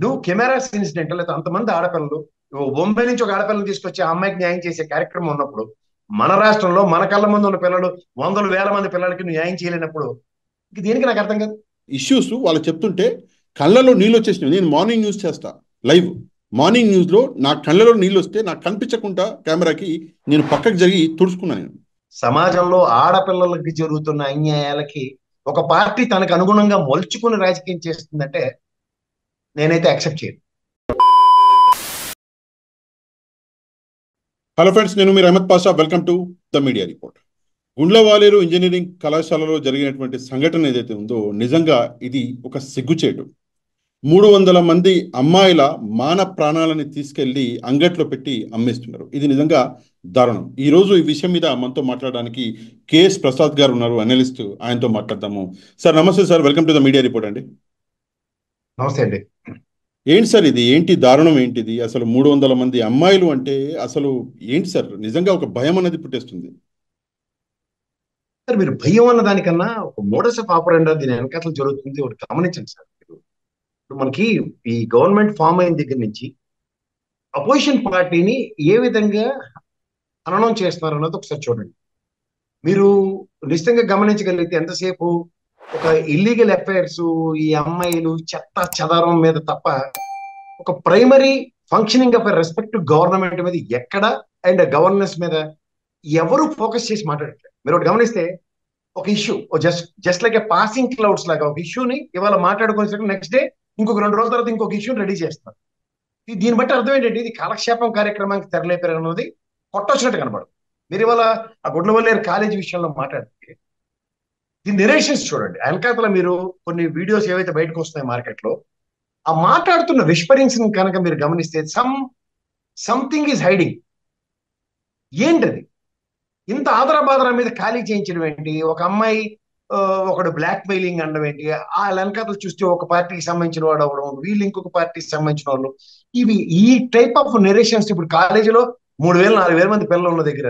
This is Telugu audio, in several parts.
నువ్వు కెమెరాస్ ఇన్సిడెంట్ లేదా అంతమంది ఆడపిల్లలు బొంబాయి నుంచి ఒక ఆడపిల్లని తీసుకొచ్చి ఆ అమ్మాయికి న్యాయం చేసే కార్యక్రమం ఉన్నప్పుడు మన రాష్ట్రంలో మన కళ్ళ ముందు ఉన్న పిల్లలు వందల వేల మంది పిల్లలకి నువ్వు న్యాయం చేయలేనప్పుడు ఇంక దీనికి నాకు అర్థం కాదు. ఇష్యూస్ వాళ్ళు చెప్తుంటే కళ్ళలో నీళ్ళు వచ్చేసినాయి. నేను మార్నింగ్ న్యూస్ చేస్తా లైవ్. మార్నింగ్ న్యూస్లో నా కళ్ళలో నీళ్ళు వస్తే నాకు కనిపించకుండా కెమెరాకి నేను పక్కకు జరిగి తుడుచుకున్నాను నేను. సమాజంలో ఆడపిల్లలకి జరుగుతున్న అన్యాయాలకి ఒక పార్టీ తనకు అనుగుణంగా మలుచుకుని రాజకీయం చేస్తుందంటే నేనైతే యాక్సెప్ట్ చేయను. హలో ఫ్రెండ్స్, నేను మీరు Ahmed Pasha. Welcome to the media report. Gudlavalleru engineering కళాశాలలో జరిగినటువంటి సంఘటన ఏదైతే ఉందో నిజంగా ఇది ఒక సిగ్గుచేటు. 300 మంది అమ్మాయిల మాన ప్రాణాలని తీసుకెళ్లి అంగట్లో పెట్టి అమ్మేస్తున్నారు. ఇది నిజంగా దారుణం. ఈరోజు ఈ విషయం మీద మనతో మాట్లాడడానికి కేఎస్ ప్రసాద్ గారు ఉన్నారు, అనలిస్ట్. ఆయనతో మాట్లాడదాము. సార్ నమస్తే sir, welcome to the media report అండి. నమస్తే అండి. ఏంటి సార్ ఇది? ఏంటి దారుణం? ఏంటిది అసలు? 300 మంది అమ్మాయిలు అంటే అసలు ఏంటి సార్? నిజంగా ఒక భయం అనేది పుట్టేస్తుంది. సార్, మీరు భయం అన్న దానికన్నా ఒక మోడస్ ఆఫ్ ఆపరెండా దీని వెనకాతల జరుగుతుంది ఒకటి గమనించండి సార్. ఇప్పుడు మనకి ఈ గవర్నమెంట్ ఫామ్ అయిన దగ్గర నుంచి అపోజిషన్ పార్టీని ఏ విధంగా హననం చేస్తున్నారు అన్నది ఒకసారి చూడండి. మీరు నిశ్చితంగా గమనించగలిగితే ఎంతసేపు ఒక ఇల్లీగల్ అఫైర్స్, ఈ అమ్మాయిలు చెత్త చెదారం మీద తప్ప ఒక primary functioning of respect government మీద ఎక్కడ అండ్ గవర్నెన్స్ మీద ఎవరు ఫోకస్ చేసి మాట్లాడట్లేదు. మీరు ఒకటి గమనిస్తే ఒక ఇష్యూ జస్ట్ లైక్ ఏ పాసింగ్ క్లౌడ్స్ లాగా ఒక ఇష్యూని ఇవాళ మాట్లాడుకునే నెక్స్ట్ డే ఇంకొక 2 రోజుల తర్వాత ఇంకొక ఇష్యూని రెడీ చేస్తారు. దీన్ని బట్టి అర్థం ఏంటంటే ఇది కాలక్షేపం కార్యక్రమానికి తెరలేపారు అన్నది కొట్టొచ్చినట్టు కనబడదు. మీరు ఇవాళ ఆ గుడ్లవల్లేరు కాలేజీ విషయంలో మాట్లాడితే దీని నెరేషన్స్ చూడండి. వెనకాతల మీరు కొన్ని వీడియోస్ ఏవైతే బయటకు వస్తున్నాయి మార్కెట్ లో, ఆ మాట్లాడుతున్న విస్పరింగ్స్ కనుక మీరు గమనిస్తే సంథింగ్ ఈజ్ హైడింగ్. ఏంటది? ఇంత ఆదరబాదర మీద ఖాళీ చేయించడం ఏంటి? ఒక అమ్మాయి ఒకడు బ్లాక్ మెయిలింగ్ అనడం ఏంటి? ఆ వెనకాతలు చూస్తే ఒక పార్టీకి సంబంధించిన వాడు అవడం, వీళ్ళు ఇంకొక పార్టీకి సంబంధించిన వాళ్ళు, ఇవి ఈ టైప్ ఆఫ్ నెరేషన్స్ ఇప్పుడు కాలేజీలో 3,000-4,000 మంది పిల్లలు ఉన్న దగ్గర,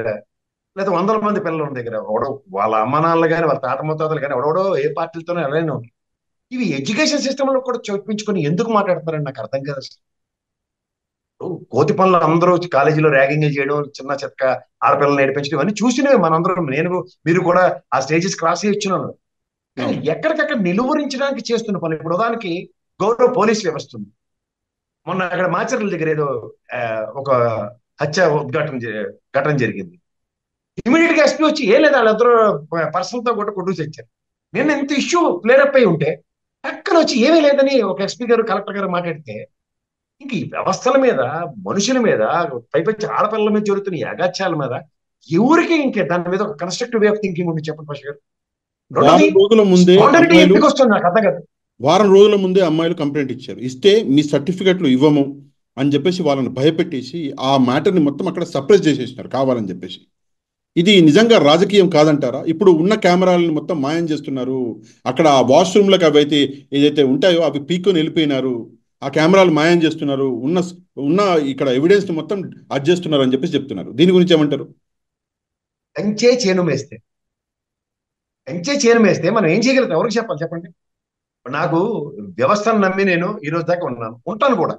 లేదా 100 మంది పిల్లలు ఉన్న దగ్గర ఎవడో వాళ్ళ అమ్మ నాన్నలు కానీ వాళ్ళ తాత ముత్తాతలు కానీ ఎవడో ఏ పార్టీలతోనే అలానే ఉంటాయి. ఇవి ఎడ్యుకేషన్ సిస్టమ్ లో కూడా చూపించుకొని ఎందుకు మాట్లాడతారని నాకు అర్థం కాదు అసలు. కోతి పనులు అందరూ కాలేజీలో ర్యాగింగ్ చేయడం, చిన్న చెత్త ఆడపిల్లలు నేర్పించడం ఇవన్నీ చూసినవి మనందరం. నేను మీరు కూడా ఆ స్టేజెస్ క్రాస్ ఇచ్చినాను. కానీ ఎక్కడికక్కడ నిలువరించడానికి చేస్తున్న పనులు. ఇప్పుడు ఉదాహరణకి గౌరవ పోలీస్ వ్యవస్థ ఉంది. మొన్న అక్కడ మాచర్ల దగ్గర ఏదో ఒక హత్య ఘటన జరిగింది. ఇమీడియట్ గా ఎస్పీ వచ్చి ఏ లేదా వాళ్ళిద్దరు పర్సనల్ తో కూడా కొట్టుకు తెచ్చారు. నేను ఇంత ఇష్యూ ప్లేరప్ అయి ఉంటే పక్కన వచ్చి ఏమీ లేదని ఒక ఎస్పీ గారు కలెక్టర్ గారు మాట్లాడితే ఇంక ఈ వ్యవస్థల మీద, మనుషుల మీద, పైపచ్చి ఆడపిల్లల మీద జరుగుతున్న ఈ అగాత్యాల మీద ఎవరికి ఇంకే దాని మీద ఒక కన్స్ట్రక్టివ్ వే ఆఫ్ థింకింగ్ ఉంది చెప్పండి ఫస్ట్ గారు. వారం రోజుల ముందే అమ్మాయిలు ఎందుకు వస్తుంది నాకు అర్థం కాదు. వారం రోజుల ముందే అమ్మాయిలు కంప్లైంట్ ఇచ్చారు. ఇస్తే మీ సర్టిఫికెట్లు ఇవ్వము అని చెప్పేసి వాళ్ళని భయపెట్టేసి ఆ మ్యాటర్ని మొత్తం అక్కడ సప్రెస్ చేసేసినారు కావాలని చెప్పేసి. ఇది నిజంగా రాజకీయం కాదంటారా? ఇప్పుడు ఉన్న కెమెరాలను మొత్తం మాయం చేస్తున్నారు. అక్కడ ఆ వాష్రూమ్లకు అవైతే ఏదైతే ఉంటాయో అవి పీక్కొని వెళ్ళిపోయినారు. ఆ కెమెరాలు మాయం చేస్తున్నారు. ఉన్న ఉన్న ఇక్కడ ఎవిడెన్స్ మొత్తం చేస్తున్నారు అని చెప్పేసి చెప్తున్నారు. దీని గురించి ఏమంటారు? కంచే చేను మేస్తే మనం ఏం చేయగలుగుతాం? ఎవరికి చెప్పాలి చెప్పండి? నాకు వ్యవస్థను నమ్మి నేను ఈ రోజు దాకా ఉంటాను కూడా.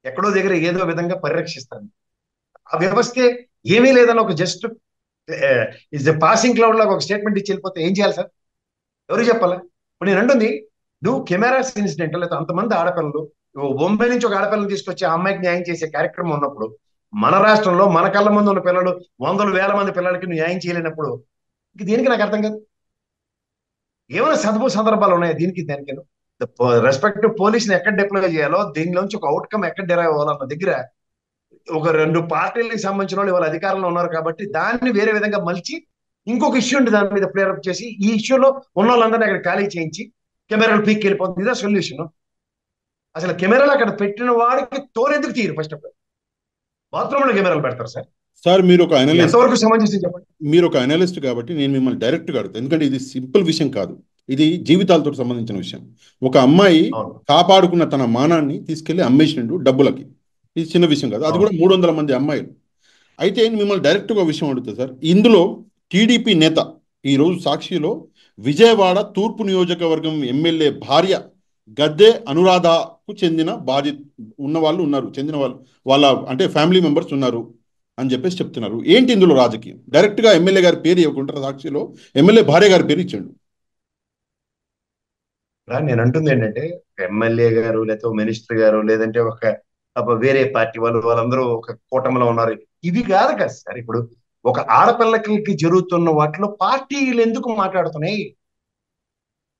ఎక్కడో దగ్గర ఏదో విధంగా పరిరక్షిస్తాను. ఆ వ్యవస్థే ఏమీ లేదని ఒక జస్ట్ ఇస్ పాసింగ్ క్లౌడ్ లాగా ఒక స్టేట్మెంట్ ఇచ్చి వెళ్ళిపోతే ఏం చేయాలి సార్? ఎవరు చెప్పాలా? ఇప్పుడు నేను అంటుంది, నువ్వు కెమెరాస్ ఇన్సిడెంట్ లేదా అంతమంది ఆడపిల్లలు బొంబాయి నుంచి ఒక ఆడపిల్లని తీసుకొచ్చి ఆ అమ్మాయికి న్యాయం చేసే కార్యక్రమం ఉన్నప్పుడు మన రాష్ట్రంలో మన కళ్ళ ముందు ఉన్న పిల్లలు వందల వేల మంది పిల్లలకి నువ్వు న్యాయం చేయలేనప్పుడు ఇంక దీనికి నాకు అర్థం కాదు. ఏమైనా సందర్భాలు ఉన్నాయా దీనికి? దానికి రెస్పెక్ట్ పోలీసుని ఎక్కడ డిప్లాయ్ చేయాలో, దీనిలోంచి ఒక అవుట్కమ్ ఎక్కడ డెరైవ్ అవ్వాలన్న దగ్గర ఒక 2 పార్టీలకు సంబంధించిన వాళ్ళు ఇవాళ అధికారంలో ఉన్నారు కాబట్టి దాన్ని వేరే విధంగా మలిచి ఇంకొక ఇష్యూ ఉండి దాని మీద ప్లేరప్ చేసి ఈ ఇష్యూలో ఉన్న వాళ్ళందరినీ అక్కడ ఖాళీ చేయించి కెమెరాలు పీక్ వెళ్ళిపోతుంది. ఇదే సొల్యూషన్. అసలు కెమెరాలు అక్కడ పెట్టిన వాడికి తోలెందుకు తీయరు? ఫస్ట్ ఆఫ్ ఆల్ బాత్రూమ్ లో కెమెరాలు పెడతారు సార్. సార్ మీరు ఒక అనలిస్ట్, ఎంతవరకు సమంజసం చెప్పండి? మీరు ఒక అనలిస్ట్ కాబట్టి నేను మిమ్మల్ని డైరెక్ట్గా అడుగుతాను. ఎందుకంటే ఇది సింపుల్ విషయం కాదు, ఇది జీవితాలతో సంబంధించిన విషయం. ఒక అమ్మాయి కాపాడుకున్న తన మానాన్ని తీసుకెళ్లి అమ్మేసినట్టు డబ్బులకి. ఇది చిన్న విషయం కాదు. అది కూడా 300 మంది అమ్మాయిలు. అయితే మిమ్మల్ని డైరెక్ట్గా విషయం అడుగుతా సార్. ఇందులో టీడీపీ నేత ఈరోజు సాక్షిలో విజయవాడ తూర్పు నియోజకవర్గం ఎమ్మెల్యే భార్య గద్దె అనురాధకు చెందిన బాధిత ఉన్న వాళ్ళు ఉన్నారు, చెందిన వాళ్ళు వాళ్ళ అంటే ఫ్యామిలీ మెంబర్స్ ఉన్నారు అని చెప్పేసి చెప్తున్నారు. ఏంటి ఇందులో రాజకీయం? డైరెక్ట్గా ఎమ్మెల్యే గారి పేరు ఇవ్వకుండా సాక్షిలో ఎమ్మెల్యే భార్య గారి పేరు ఇచ్చాడు. నేను అంటుంది ఏంటంటే ఎమ్మెల్యే గారు లేకపోతే మినిస్టర్ గారు లేదంటే వేరే పార్టీ వాళ్ళందరూ ఒక కూటమిలో ఉన్నారు, ఇవి కాదు కదా సార్. ఇప్పుడు ఒక ఆడపిల్లకి జరుగుతున్న వాటిలో పార్టీలు ఎందుకు మాట్లాడుతున్నాయి?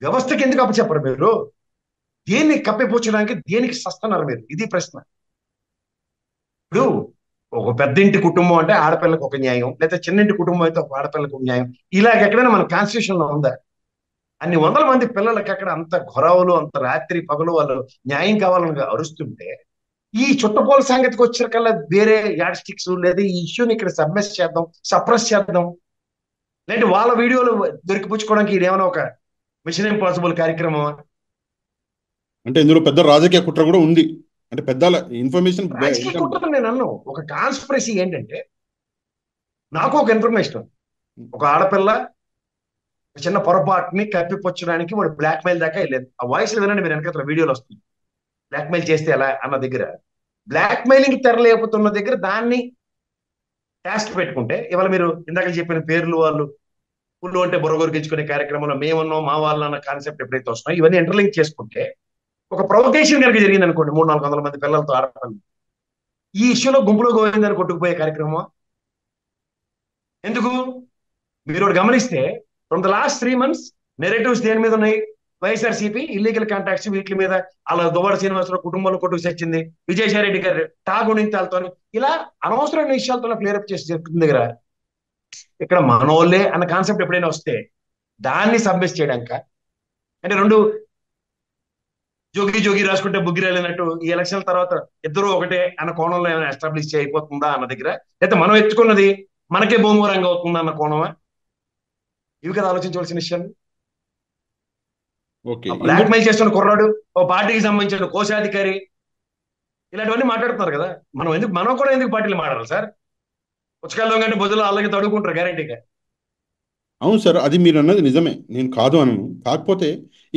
వ్యవస్థకి ఎందుకు అప్పచెప్పరు మీరు? దేన్ని కప్పిపుచ్చడానికి దేనికి సస్తున్నారు మీరు? ఇది ప్రశ్న. ఇప్పుడు ఒక పెద్దింటి కుటుంబం అంటే ఆడపిల్లకు ఒక న్యాయం, లేదా చిన్నింటి కుటుంబం అయితే ఒక ఆడపిల్లకు ఒక న్యాయం. ఇలాగ ఎక్కడైనా మన కాన్స్టిట్యూషన్ లో ఉందా? అన్ని వందల మంది పిల్లలకి అక్కడ అంత ఘొరవలు, అంత రాత్రి పగలు వాళ్ళు న్యాయం కావాలని అరుస్తుంటే, ఈ చుట్టపోల సంగతికి వచ్చేకల్లా వేరే యాడ్ స్టిక్స్ లేదా ఈ ఇష్యూని ఇక్కడ సప్రెస్ చేద్దాం, లేదంటే వాళ్ళ వీడియోలు దొరికిపుచ్చుకోవడానికి ఇదేమైనా ఒక మిషన్ ఇంపాసిబుల్ కార్యక్రమం? అంటే ఇందులో పెద్ద రాజకీయ కుట్ర కూడా ఉంది, అంటే పెద్ద ఇన్ఫర్మేషన్. రాజకీయ కుట్రతో నేను అన్నాను. ఒక కాన్స్పిరసీ ఏంటంటే, నాకు ఒక ఇన్ఫర్మేషన్, ఒక ఆడపిల్ల చిన్న పొరపాటుని కప్పిపుచ్చడానికి వాడు బ్లాక్ మెయిల్ దాకా వెళ్ళలేదు. ఆ వాయిస్లు వినండి మీరు, వెనకాల వీడియోలు వస్తుంది. బ్లాక్ మెయిల్ చేస్తే ఎలా అన్న దగ్గర, బ్లాక్ మెయిలింగ్ తెరలేపుతున్న దగ్గర దాన్ని టాస్క్ పెట్టుకుంటే, ఇవాళ మీరు ఇందాక చెప్పిన పేర్లు వాళ్ళు పుల్లు అంటే బుర్రగొరికించుకునే కార్యక్రమంలో మేమున్నాం మా వాళ్ళు అన్న కాన్సెప్ట్ ఎప్పుడైతే వస్తున్నాయో ఇవన్నీ ఇంటర్లింక్ చేసుకుంటే, ఒక ప్రొవకేషన్ కనుక జరిగింది అనుకోండి, 300-400 మంది పిల్లలతో ఆడపిల్లలు, ఈ ఇష్యూలో గుంపులో గోవిందని కొట్టుకుపోయే కార్యక్రమం ఎందుకు? మీరు ఒకటి గమనిస్తే from the last 3 months narratives దేని మీద ఉన్నాయి? వైఎస్ఆర్సీపీ ఇల్లీగల్ కాంటాక్ట్స్ వీటి మీద, అలా దువ్వాడ శ్రీనివాసరావు కుటుంబంలో కొట్టుకు చచ్చింది, విజయసాయిరెడ్డి గారు తాగునింతాలతో, ఇలా అనవసరమైన విషయాలతో క్లియరప్ చేసి చెప్తుంది దగ్గర ఇక్కడ మనోళ్ళే అన్న కాన్సెప్ట్ ఎప్పుడైనా వస్తే దాన్ని సబ్మిస్ చేయడానిక? అంటే రెండు జోగి జోగి రాసుకుంటే బుగ్గిరాలినట్టు ఈ ఎలక్షన్ తర్వాత ఇద్దరు ఒకటే అన్న కోణంలో ఏమైనా ఎస్టాబ్లిష్ అయిపోతుందా అన్న దగ్గర, లేకపోతే మనం ఎత్తుకున్నది మనకే భూమరంగా అవుతుందా అన్న కోణమా? ఇవి కదా ఆలోచించవలసిన విషయాలు. బ్లాక్ మెయిల్ చేస్తున్న కుర్రాడు ఓ పార్టీకి సంబంధించిన కోశాధికారి ఇలాంటివన్నీ మాట్లాడుతున్నారు కదా. మనం కూడా ఎందుకు పార్టీలు మాట్లాడాలి సార్? పుచ్చకాయలు కంటే బొద్దులు అలాగే తడుకుంటారు గ్యారంటీగా. అవును సార్, అది మీరు అన్నది నిజమే, నేను కాదు అనను. కాకపోతే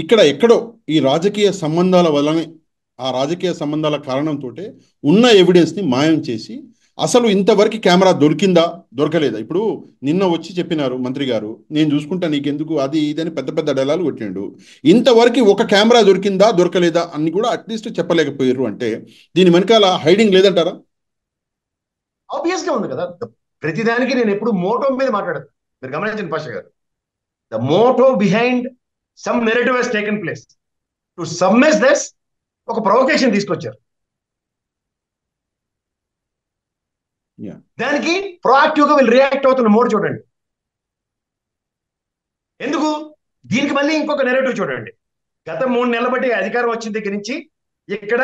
ఇక్కడ ఎక్కడో ఈ రాజకీయ సంబంధాల వల్లనే, ఆ రాజకీయ సంబంధాల కారణంతో ఉన్న ఎవిడెన్స్ని మాయం చేసి, అసలు ఇంతవరకు కెమెరా దొరికిందా దొరకలేదా? ఇప్పుడు నిన్న వచ్చి చెప్పినారు మంత్రి గారు, నేను చూసుకుంటా నీకెందుకు అది ఇదని పెద్ద పెద్ద డైలాగులు కొట్టిండు. ఇంతవరకు ఒక కెమెరా దొరికిందా దొరకలేదా అని కూడా అట్లీస్ట్ చెప్పలేకపోయారు అంటే దీని వెనకాల హైడింగ్ లేదంటారా? ఆబ్వియస్ గా ఉంది కదా. ప్రతిదానికి నేను ఎప్పుడు మోటో మీద మాట్లాడతాను. మీరు గమనించండి పాషా గారు, the motto behind some narrative he's taken place to submit this, ఒక ప్రొవకేషన్ తీసుకొచ్చారు. దానికి ప్రొయాక్టివ్ గా వీళ్ళు రియాక్ట్ అవుతున్న మోడ్ చూడండి. ఎందుకు? దీనికి మళ్ళీ ఇంకొక నెరేటివ్ చూడండి. గత 3 నెలల బట్టి అధికారం వచ్చిన దగ్గర నుంచి ఇక్కడ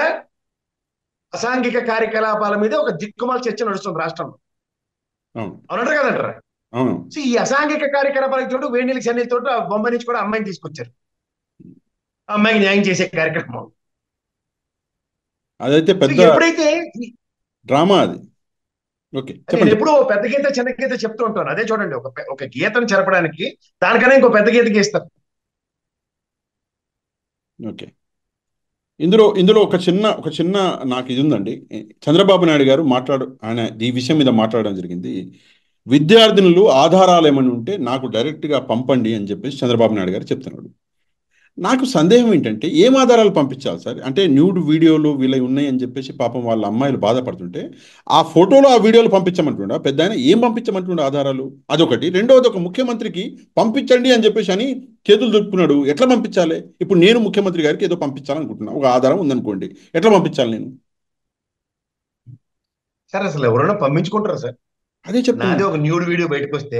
అసాంఘిక కార్యకలాపాల మీద ఒక దిక్కుమాల చర్చ నడుస్తుంది రాష్ట్రంలో. అవునంటారు కదంటారా? సో ఈ అసాంఘిక కార్యకలాపాలకి తోడు వేడి నీళ్ళకి సన్నీళ్ళతో బొంబాయి నుంచి కూడా అమ్మాయిని తీసుకొచ్చారు. ఆ అమ్మాయికి న్యాయం చేసే కార్యక్రమం అదైతే పెద్ద ఎప్పుడైతే డ్రామా అది. ఓకే, నేను ఎప్పుడు పెద్ద గీత చిన్న గీత చెప్తూ ఉంటాను. అదే చూడండి, ఒక గీతను చెరపడానికి దానికన్నా ఇంకో పెద్ద గీత గీస్తారు. ఓకే, ఇందులో ఒక చిన్న నాకు ఇది ఉందండి. చంద్రబాబు నాయుడు గారు ఆయన ఈ విషయం మీద మాట్లాడడం జరిగింది. విద్యార్థినులు ఆధారాలు ఏమైనా ఉంటే నాకు డైరెక్ట్గా పంపండి అని చెప్పేసి చంద్రబాబు నాయుడు గారు చెప్తున్నాడు. నాకు సందేహం ఏంటంటే ఏం ఆధారాలు పంపించాలి సార్? అంటే న్యూడ్ వీడియోలు వీళ్ళవి ఉన్నాయని చెప్పేసి పాపం వాళ్ళ అమ్మాయిలు బాధపడుతుంటే ఆ ఫోటోలు ఆ వీడియోలు పంపించమంటుండ పెద్ద ఆయన, ఏం పంపించమంటుండ ఆధారాలు? అదొకటి. రెండవది, ఒక ముఖ్యమంత్రికి పంపించండి అని చెప్పేసి అని చేతులు దొరుకుతున్నాడు. ఎట్లా పంపించాలి? ఇప్పుడు నేను ముఖ్యమంత్రి గారికి ఏదో పంపించాలనుకుంటున్నా, ఒక ఆధారం ఉందనుకోండి, ఎట్లా పంపించాలి నేను? సార్ అసలు ఎవరైనా పంపించుకుంటారా సార్? అదే చెప్తున్నా. నాది ఒక న్యూడ్ వీడియో బయటకు వస్తే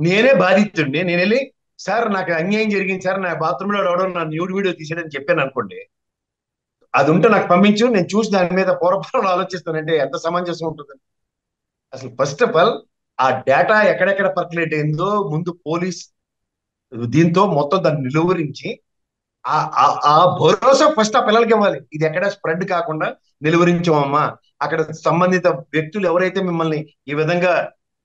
నేనే బాధితుండే, నేను వెళ్ళి సార్ నాకు అన్యాయం జరిగింది సార్, నా బాత్రూంలో ఎవడో నా న్యూడ్ వీడియో తీసేదని చెప్పాను అనుకోండి, అది ఉంటే నాకు పంపించు, నేను చూసి దాని మీద పూర్వపరాలు ఆలోచిస్తానంటే ఎంత సమంజసం ఉంటుంది? అసలు ఫస్ట్ ఆఫ్ ఆల్ ఆ డేటా ఎక్కడెక్కడ పర్కులేట్ అయిందో ముందు పోలీస్ దీంతో మొత్తం దాన్ని నిలువరించి ఆ భరోసా ఫస్ట్ ఆ పిల్లలకి ఇవ్వాలి. ఇది ఎక్కడ స్ప్రెడ్ కాకుండా నిలువరించామమ్మా, అక్కడ సంబంధిత వ్యక్తులు ఎవరైతే మిమ్మల్ని ఈ విధంగా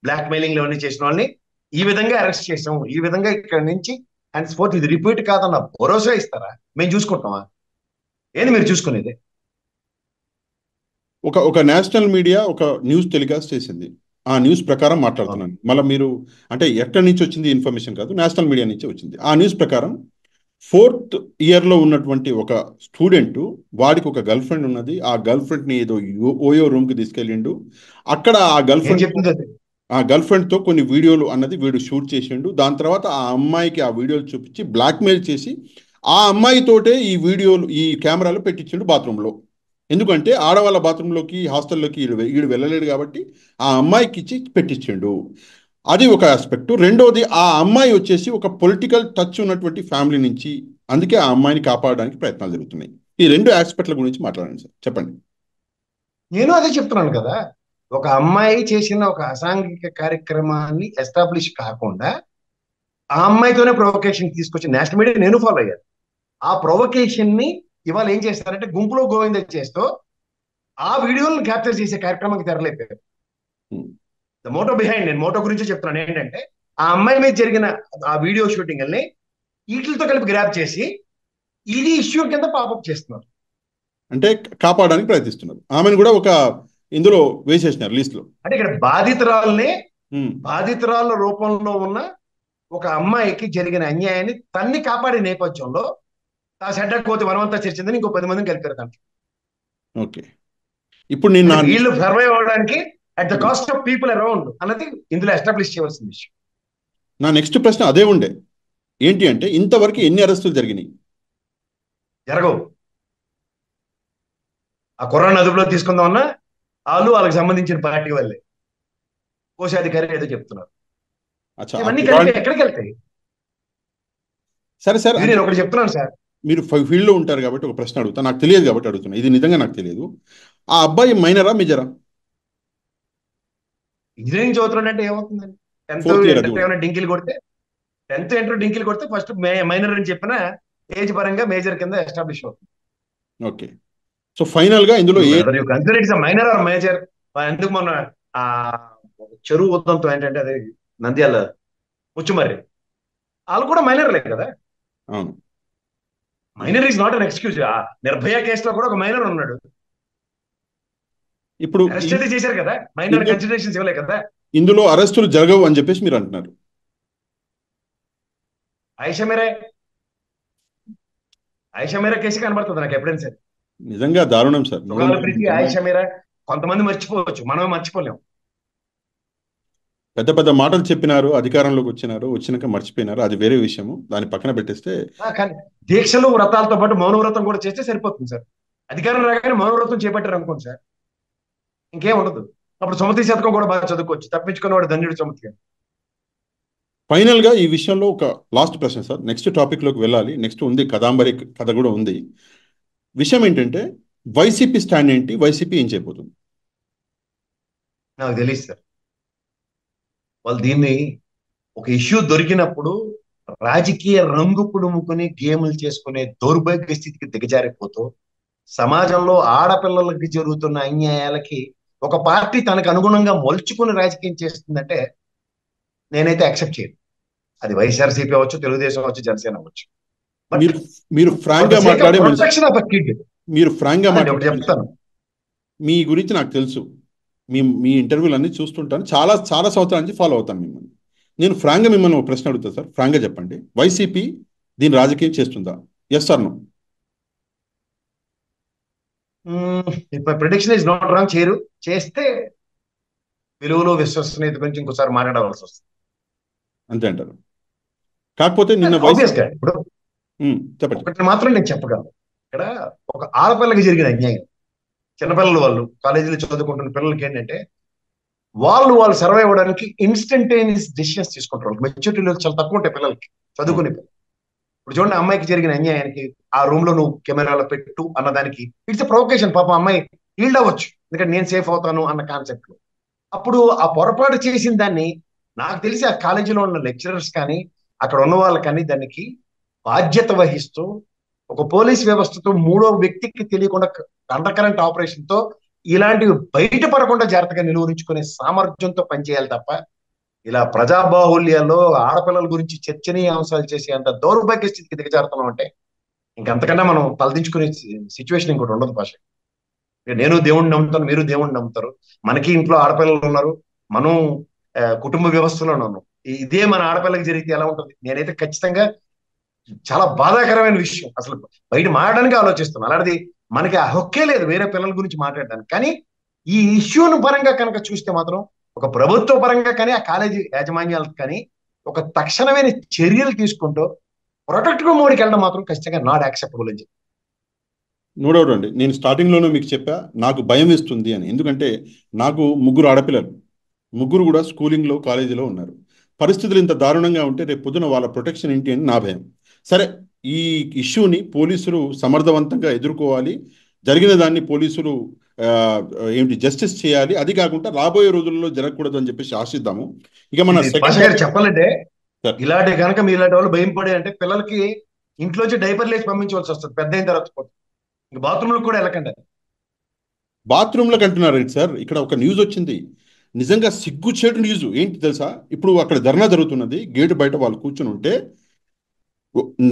బ్లాక్ మెయిలింగ్ అవన్నీ చేసిన వాళ్ళని ఈ విధంగా అరెస్ట్ చేసాము, ఈ విధంగా ఇక్కడ నుంచి అండ్ స్పోర్ట్ ఇది రిపీట్ కాదన్న భరోసా ఇస్తారా? మేము చూసుకుంటామా? ఏంది మీరు చూసుకునేది? ఒక నేషనల్ మీడియా ఒక న్యూస్ టెలికాస్ట్ చేసింది. ఆ న్యూస్ ప్రకారం మాట్లాడుతున్నాను. మళ్ళీ మీరు అంటే ఎక్కడి నుంచి వచ్చింది ఇన్ఫర్మేషన్ కాదు, నేషనల్ మీడియా నుంచి వచ్చింది. ఆ న్యూస్ ప్రకారం 4th ఇయర్లో ఉన్నటువంటి ఒక స్టూడెంట్, వాడికి ఒక గర్ల్ ఫ్రెండ్ ఉన్నది. ఆ గర్ల్ ఫ్రెండ్ని ఏదో ఓయో రూమ్కి తీసుకెళ్ళిండు. అక్కడ నేను చెప్తుంది అది. ఆ గర్ల్ ఫ్రెండ్తో కొన్ని వీడియోలు అన్నది వీడు షూట్ చేసిండు. దాని తర్వాత ఆ అమ్మాయికి ఆ వీడియోలు చూపించి బ్లాక్మెయిల్ చేసి ఆ అమ్మాయితోటే ఈ వీడియోలు ఈ కెమెరాలు పెట్టించిండు బాత్రూంలో. ఎందుకంటే ఆడవాళ్ళ బాత్రూంలోకి హాస్టల్లోకి ఈడు వెళ్ళలేడు కాబట్టి ఆ అమ్మాయికి ఇచ్చి పెట్టించిండు. అది ఒక ఆస్పెక్ట్. రెండోది, ఆ అమ్మాయి వచ్చేసి ఒక పొలిటికల్ టచ్ ఉన్నటువంటి ఫ్యామిలీ నుంచి, అందుకే ఆ అమ్మాయిని కాపాడడానికి ప్రయత్నాలు జరుగుతున్నాయి. ఈ రెండు ఆస్పెక్ట్ల గురించి మాట్లాడండి సార్, చెప్పండి. నేను అదే చెప్తున్నాను కదా, ఒక అమ్మాయి చేసిన ఒక అసాంఘిక కార్యక్రమాన్ని ఎస్టాబ్లిష్ కాకుండా ఆ అమ్మాయితోనే ప్రొవకేషన్ తీసుకొచ్చి నేషనల్ మీడియా నేను ఫాలో అయ్యాను. ఆ ప్రొవకేషన్ ని ఇవాళ ఏం చేస్తారంటే గుంపులో గోవింద చేస్తూ ఆ వీడియోలను క్యాప్చర్ చేసే కార్యక్రమానికి తెరలేపారు. ద మోటో బిహైండ్, నేను మోటో గురించి చెప్తున్నాను ఏంటంటే, ఆ అమ్మాయి మీద జరిగిన ఆ వీడియో షూటింగ్ ని వీటితో కలిపి గ్రాప్ చేసి ఇది ఇష్యూ కింద పాపప్ చేస్తున్నారు. అంటే కాపాడడానికి ప్రయత్నిస్తున్నారు. ఆమెను కూడా ఒక ఇందులో వేసేసినారు లిస్ట్లో. అంటే ఇక్కడ బాధితురాల రూపంలో ఉన్న ఒక అమ్మాయికి జరిగిన అన్యాయాన్ని తన్ని కాపాడే నేపథ్యంలో ఆ సెడ్డ కోతి వనవంతా చర్చిందని ఇంకో 10 మందిని కలిపారు దాంట్లో. ఓకే, ఇప్పుడు నేను వీళ్ళు సర్వైవ్ అవడానికి at the cost of people around అన్నది ఇందులో ఎస్టాబ్లిష్ చేయవలసిన విషయం. నా నెక్స్ట్ ప్రశ్న అదే ఉండే. ఏంటి అంటే, ఇంతవరకు ఎన్ని అరెస్టులు జరిగినాయి? జరగవు. ఆ కుర్రాన్ని అదుపులో తీసుకుందామన్నా వాళ్ళకి సంబంధించిన పార్టీ వాళ్ళే, కోశాధికారి ఏదో చెప్తున్నారు. ఇవన్నీ కలిపి ఎక్కడికి వెళ్తాయి? సరే సార్, నేను ఒకటి చెప్తున్నాను సార్, మీరు ఫీల్డ్లో ఉంటారు కాబట్టి ఒక ప్రశ్న అడుగుతా. నాకు తెలియదు కాబట్టి అడుగుతున్నా, ఇది నిజంగా నాకు తెలియదు. ఆ అబ్బాయి మైనరా మేజరా? ఇంజనీరింగ్ చదువుతున్నాడు అంటే ఏమవుతుందండి? 10th ఇంటర్ డింకిల్ కొడితే ఫస్ట్ మైనర్ అని చెప్పిన ఏజ్ పరంగా మేజర్ కింద ఎస్టాబ్లిష్ అవుతుంది. ఓకే, సో ఫైనల్ గా ఇందులో మైనర్ ఆర్ మేజర్. ఎందుకు మొన్న ఆ చెరువు ఉద్దంతో ఏంటంటే అది నంద్యాల ముచ్చుమర్రి, వాళ్ళు కూడా మైనర్లే కదా. అవును, minor is not an excuse. Nirbhaya కేసులో కూడా ఒక మైనర్ ఉన్నాడు. ఇప్పుడు అరెస్ట్ అయితే చేశారు కదా, మైనర్ కన్సిడరేషన్స్ ఇవ్వలే కదా. ఇందులో అరెస్టులు జరగవు అని చెప్పేసి మీరు అంటున్నారు. ఆయిషా మీరా కేసు కనబడుతుంది నాకు ఎప్పుడైనా సరే. నిజంగా దారుణం సార్. ఆయిషా మీరా కొంతమంది మర్చిపోవచ్చు, మనమే మర్చిపోలేము. పెద్ద పెద్ద మాటలు చెప్పినారు, అధికారంలోకి వచ్చినాక మర్చిపోయినారు, అది వేరే విషయము. దాన్ని పక్కన పెట్టేస్తే, కానీ దీక్షలు వ్రతాలతో పాటు మౌనవ్రతం కూడా చేస్తే సరిపోతుంది సార్. అధికారం రాగానే మౌనవ్రతం చేపట్టారు అనుకోండి సార్, ఇంకేం ఉండదు. అప్పుడు సుమతి శతకం కూడా బాగా చదువుకోవచ్చు. తప్పించుకున్నవాడు ధన్యుడు సుమతి. ఫైనల్ గా ఈ విషయంలో ఒక లాస్ట్ ప్రశ్న సార్, నెక్స్ట్ టాపిక్ లోకి వెళ్ళాలి. నెక్స్ట్ ఉంది కదాంబరి కథ కూడా ఉంది. విషయం ఏంటంటే, వైసీపీ స్టాండ్ ఏంటి? వైసీపీ ఏం చేయబోతుంది? నాకు తెలియదు సార్. వాళ్ళు దీన్ని ఒక ఇష్యూ దొరికినప్పుడు రాజకీయ రంగు పుడుముకుని గేములు చేసుకునే దౌర్భాగ్య స్థితికి దిగజారిపోతూ సమాజంలో ఆడపిల్లలకి జరుగుతున్న అన్యాయాలకి ఒక పార్టీ తనకు అనుగుణంగా మలుచుకుని రాజకీయం చేస్తుందంటే నేనైతే యాక్సెప్ట్ చేయను. అది వైఎస్ఆర్సీపీ అవ్వచ్చు, తెలుగుదేశం అవ్వచ్చు, జనసేన అవ్వచ్చు. మీరు ఫ్రాంక్ గా మాట్లాడే చెప్తాను, మీ గురించి నాకు తెలుసు. మీ ఇంటర్వ్యూలు అన్ని చూస్తుంటాను, చాలా చాలా సంవత్సరాల నుంచి ఫాలో అవుతాను మిమ్మల్ని. నేను ఫ్రాంక్ గా మిమ్మల్ని ఒక ప్రశ్న అడుగుతాను సార్, ఫ్రాంక్ గా చెప్పండి. వైసీపీ దీని రాజకీయం చేస్తుందా? Yes or no? Prediction is not wrong. చేస్తే విలువలు విశ్వసనీయత గురించి ఇంకోసారి మాట్లాడవలసి వస్తుంది. అంతే అంటారు. కాకపోతే నిన్న ఇప్పుడు ఒకటి మాత్రం నేను చెప్పగలను, ఇక్కడ ఒక ఆడపిల్లకి జరిగిన అన్యాయం, చిన్నపిల్లలు వాళ్ళు కాలేజీలో చదువుకుంటున్న పిల్లలకి ఏంటంటే వాళ్ళు సర్వైవ్ అవ్వడానికి ఇన్స్టంటేనియస్ డెసిషన్స్ తీసుకుంటారు. మెచ్యూరిటీ లెవెల్స్ చాలా తక్కువ ఉంటాయి పిల్లలకి, చదువుకునే పిల్లలు. ఇప్పుడు చూడండి, అమ్మాయికి జరిగిన అన్యాయానికి ఆ రూమ్ లో నువ్వు కెమెరాలో పెట్టు అన్నదానికి ఇట్స్ ఎ ప్రొవకేషన్. పాపం అమ్మాయి హీల్డ్ అవ్వచ్చు, ఎందుకంటే నేను సేఫ్ అవుతాను అన్న కాన్సెప్ట్ లో. అప్పుడు ఆ పొరపాటు చేసిన దాన్ని నాకు తెలిసి ఆ కాలేజీలో ఉన్న లెక్చరర్స్ కానీ అక్కడ ఉన్న వాళ్ళు కానీ దానికి బాధ్యత వహిస్తూ ఒక పోలీస్ వ్యవస్థతో మూడో వ్యక్తికి తెలియకుండా అండర్ కరెంట్ ఆపరేషన్ తో ఇలాంటివి బయటపడకుండా జాగ్రత్తగా నిలువరించుకునే సామర్థ్యంతో పనిచేయాలి తప్ప ఇలా ప్రజాబాహుల్యాల్లో ఆడపిల్లల గురించి చర్చనీయ అంశాలు చేసే అంత దౌర్భాగ్య స్థితికి దిగజారుతున్నాం అంటే ఇంకంతకన్నా మనం తలదించుకునే సిచ్యువేషన్ ఇంకోటి ఉండదు భాష. నేను దేవుణ్ణి నమ్ముతాను, మీరు దేవుణ్ణి నమ్ముతారు. మనకి ఇంట్లో ఆడపిల్లలు ఉన్నారు, మనం కుటుంబ వ్యవస్థలో ఉన్నాం. ఇదే మన ఆడపిల్లకి జరిగితే ఎలా ఉంటుంది? నేనైతే ఖచ్చితంగా చాలా బాధాకరమైన విషయం. అసలు బయట మాట్లాడడానికి ఆలోచిస్తాం. అలాంటిది మనకి ఆ హక్కే లేదు వేరే పిల్లల గురించి మాట్లాడడానికి. కానీ ఈ ఇష్యూను పరంగా కనుక చూస్తే మాత్రం ఒక ప్రభుత్వ పరంగా కానీ ఆ కాలేజీ యాజమాన్యాలకు కానీ ఒక తక్షణమైన చర్యలు తీసుకుంటూ ప్రొటెక్టివ్ మోడ్కి వెళ్ళడం మాత్రం ఖచ్చితంగా నాట్ యాక్సెప్టబుల్ అని చెప్పి. నో డౌట్ అండి. నేను స్టార్టింగ్లోనూ మీకు చెప్పా, నాకు భయం వేస్తుంది అని. ఎందుకంటే నాకు ముగ్గురు ఆడపిల్లలు, ముగ్గురు కూడా స్కూలింగ్లో కాలేజీలో ఉన్నారు. పరిస్థితులు ఇంత దారుణంగా ఉంటే రేపు పొద్దున వాళ్ళ ప్రొటెక్షన్ ఏంటి అని నా భయం. సరే, ఈ ఇష్యూని పోలీసులు సమర్థవంతంగా ఎదుర్కోవాలి, జరిగిన దాన్ని పోలీసులు ఆ, ఏంటి జస్టిస్ చేయాలి. అది కాకుండా రాబోయే రోజుల్లో జరగకూడదు అని చెప్పేసి ఆశిద్దాము. ఇక మన ఇది భాష సెకండ్ గారు టాపిక్. చెప్పాలంటే సార్, ఇలాంటి కనుక మీ ఇలాంటి వాళ్ళు భయం పడే అంటే పిల్లలకి ఇంట్లోంచి డైపర్ లేచి పంపించవలసి వస్తుంది పెద్ద అయిన తర్వాత కూడా. ఇంక బాత్రూమ్లకు కూడా వెళ్ళకండి. బాత్రూంలోకి అంటున్నారు ఏంటి సార్? ఇక్కడ ఒక న్యూస్ వచ్చింది, నిజంగా సిగ్గుచేటు న్యూస్. ఏంటి తెలుసా? ఇప్పుడు అక్కడ ధర్నా జరుగుతున్నది, గేటు బయట వాళ్ళు కూర్చుని ఉంటే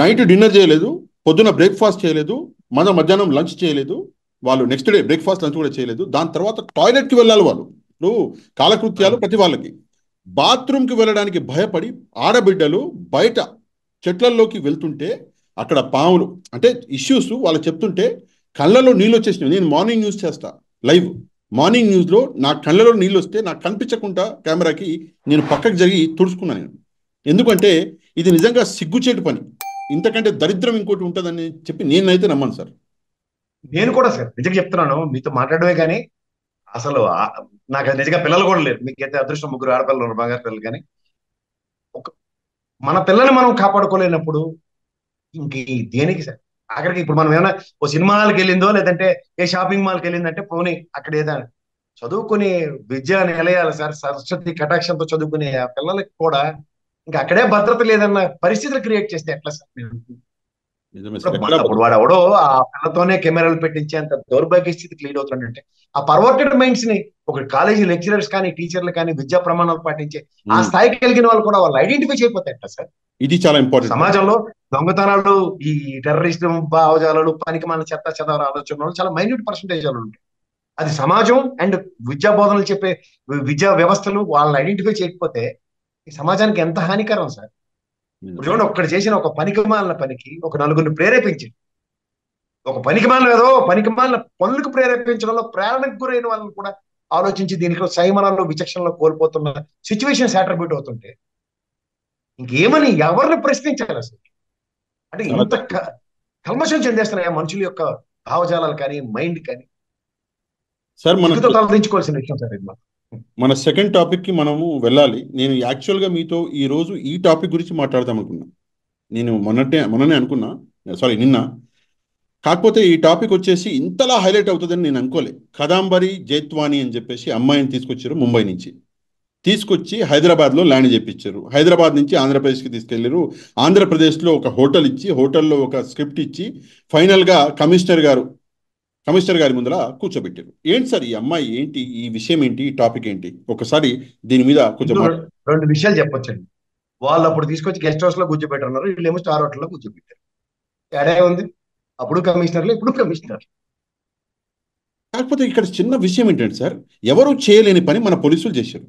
నైట్ డిన్నర్ చేయలేదు, పొద్దున బ్రేక్ఫాస్ట్ చేయలేదు, మధ్యాహ్నం లంచ్ చేయలేదు, వాళ్ళు నెక్స్ట్ డే బ్రేక్ఫాస్ట్ లంచ్ కూడా చేయలేదు. దాని తర్వాత టాయిలెట్కి వెళ్ళాలి వాళ్ళు. ఇప్పుడు కాలకృత్యాలు ప్రతి వాళ్ళకి. బాత్రూమ్కి వెళ్ళడానికి భయపడి ఆడబిడ్డలు బయట చెట్లల్లోకి వెళ్తుంటే అక్కడ పాములు, అంటే ఇష్యూస్ వాళ్ళు చెప్తుంటే కళ్ళలో నీళ్ళు వచ్చేసినాయి. నేను మార్నింగ్ న్యూస్ చేస్తా లైవ్. మార్నింగ్ న్యూస్లో నా కళ్ళలో నీళ్ళు వస్తే నాకు కనిపించకుండా కెమెరాకి నేను పక్కకు జరిగి తుడుచుకున్నాను నేను. ఎందుకంటే ఇది నిజంగా సిగ్గుచేటు పని. ఇంతకంటే దరిద్రం ఇంకోటి ఉంటుందని చెప్పి నేనైతే నమ్మను సార్. నేను కూడా సార్ నిజంగా చెప్తున్నాను, మీతో మాట్లాడమే కానీ అసలు నాకు నిజంగా పిల్లలు కూడా లేరు. మీకైతే అదృష్టం, ముగ్గురు ఆడపిల్లలు ఉన్నారు, బంగారు పిల్లలు. కానీ ఒక మన పిల్లల్ని మనం కాపాడుకోలేనప్పుడు ఇంక దేనికి సార్? ఆఖరికి ఇప్పుడు మనం ఏమైనా ఓ సినిమా హాల్కి వెళ్ళిందో లేదంటే ఏ షాపింగ్ మాల్కి వెళ్ళిందంటే పోనీ అక్కడ ఏదైనా చదువుకునే విద్యా నిలయాలు సార్, సరస్వతి కటాక్షంతో చదువుకునే ఆ పిల్లలకి కూడా ఇంకా అక్కడే భద్రత లేదన్న పరిస్థితులు క్రియేట్ చేస్తే ఎట్లా సార్? నిజమే సార్. ఇప్పుడు ఎక్కడ అప్పుడు వాడు ఎవడో ఆ పిల్లతోనే కెమెరాలు పెట్టించేంత దౌర్భాగ్య స్థితికి లీడ్ అవుతుందంటే ఆ పర్వర్టెడ్ మైండ్స్ ని ఒక కాలేజీ లెక్చరర్స్ కానీ టీచర్లు కానీ విద్యా ప్రమాణాలు పాటించే ఆ స్థాయికి కలిగిన వాళ్ళు కూడా వాళ్ళు ఐడెంటిఫై చేయకపోతే సార్? ఇది చాలా ఇంపార్టెంట్. సమాజంలో దొంగతనాలు, ఈ టెర్రరిస్ట్ భావజాలాలు, పనికి మన చెత్త చెదర ఆలోచన వాళ్ళు చాలా మైన్యూట్ పర్సంటేజ్ ఉంటాయి. అది సమాజం అండ్ విద్యా బోధనలు చెప్పే విద్యా వ్యవస్థలు వాళ్ళని ఐడెంటిఫై చేయకపోతే ఈ సమాజానికి ఎంత హానికరం సార్? ఇప్పుడు చూడండి, ఒక్కడు చేసిన ఒక పనికిమాలిన పనికి ఒక నలుగురిని ప్రేరేపించి, ఒక పనికిమాలిన ఏదో పనికిమాలిన పనులకు ప్రేరేపించడంలో ప్రేరణకు గురైన వాళ్ళని కూడా ఆలోచించి దీనికి సంయమనంలో విచక్షణలో కోల్పోతున్న సిచ్యువేషన్స్ అట్రిబ్యూట్ అవుతుంటే ఇంకేమని ఎవరిని ప్రశ్నించాలి అసలు? అంటే ఇంత కల్మషం చెందేస్తున్నాయా మనుషుల యొక్క భావజాలాలు కానీ మైండ్ కానీ? సార్ తలదించుకోవాల్సిన విషయం సార్ ఇది. మన సెకండ్ టాపిక్ కి మనము వెళ్ళాలి. నేను యాక్చువల్గా మీతో ఈ రోజు ఈ టాపిక్ గురించి మాట్లాడదాం అనుకున్నా. నేను మొన్ననే అనుకున్నా, సారీ నిన్న. కాకపోతే ఈ టాపిక్ వచ్చేసి ఇంతలా హైలైట్ అవుతుందని నేను అనుకోలే. కదాంబరి జైత్వాని అని చెప్పేసి అమ్మాయిని తీసుకొచ్చారు ముంబై నుంచి. తీసుకొచ్చి హైదరాబాద్లో ల్యాండ్ చేయించారు. హైదరాబాద్ నుంచి ఆంధ్రప్రదేశ్కి తీసుకెళ్లారు. ఆంధ్రప్రదేశ్లో ఒక హోటల్ ఇచ్చి, హోటల్లో ఒక స్క్రిప్ట్ ఇచ్చి ఫైనల్గా కమిషనర్ గారి ముందర కూర్చోబెట్టారు. ఏంటి సార్ ఈ అమ్మాయి ఏంటి, ఈ విషయం ఏంటి, ఈ టాపిక్ ఏంటి? ఒకసారి దీని మీద కొంచెం రెండు విషయాలు చెప్పొచ్చండి. వాళ్ళు అప్పుడు తీసుకొచ్చి గెస్ట్ హౌస్ లో కూర్చోబెట్టున్నారు, వీళ్ళేమో స్టార్ హోటల్లో కూర్చోబెట్టారు. తేడా ఉంది, అప్పుడు కమిషనర్లు ఇప్పుడు కమిషనర్లు. కాకపోతే ఇక్కడ చిన్న విషయం ఏంటంటే సార్, ఎవరు చేయలేని పని మన పోలీసులు చేశారు.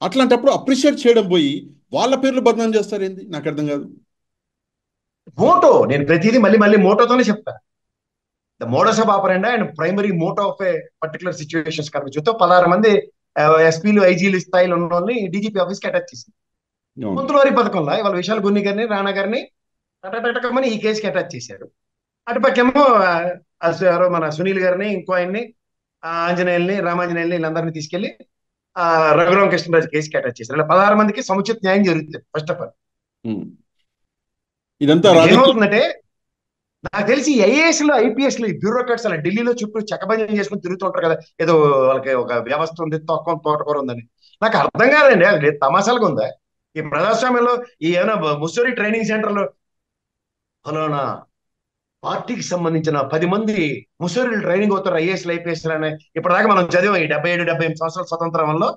అట్లాంటప్పుడు అప్రిషియేట్ చేయడం పోయి వాళ్ళ పేర్లు బదనాం చేస్తారేంది? నాకు అర్థం కాదు. మోటో, నేను ప్రతిదీ మళ్ళీ మళ్ళీ మోటోతోనే చెప్తా. The modus of operandi and primary motto of a particular situations కనుక చూస్తే 16 మంది ఎస్పీలు ఐజీలు స్థాయిలో ఉన్న వాళ్ళని డీజీపీ ఆఫీస్కి అటాచ్ చేసింది. మంత్రులవారి పథకంలో ఇవాళ విశాల్ గున్ని గారిని, రాణా గారిని టటకమని ఈ కేసుకి అటాచ్ చేశారు. అటుపక్కేమో మన సునీల్ గారిని, ఇంకో ఆయన్ని, ఆంజనేయుల్ని, రామాంజనేయుల్ని, వీళ్ళందరినీ తీసుకెళ్లి రఘురామ కృష్ణరాజు కేసుకి అటాచ్ చేశారు. ఇలా 16 మందికి సముచిత న్యాయం జరుగుతుంది. ఫస్ట్ ఆఫ్ ఆల్ ఇదంతా ఏమవుతుందంటే, నాకు తెలిసి ఐఏఎస్ లో ఐపీఎస్ లో ఈ బ్యూరోక్రాట్స్ అలా ఢిల్లీలో చుట్టూ చక్కబంజం చేసుకుని తిరుగుతుంటారు కదా, ఏదో వాళ్ళకి ఒక వ్యవస్థ ఉంది, తోటకూర ఉందని. నాకు అర్థం కాదండి, అది తమాషాలుగా ఉందా? ఈ ప్రజాస్వామ్యంలో ఈ ఏమైనా ముస్సోరీ ట్రైనింగ్ సెంటర్లో ఫలానా పార్టీకి సంబంధించిన 10 మంది ముస్సోరీలు ట్రైనింగ్ అవుతారు ఐఏఎస్ ఐపీఎస్ అని ఇప్పటిదాకా మనం చదివాం. ఈ 77-78 సంవత్సరాల స్వతంత్రంలో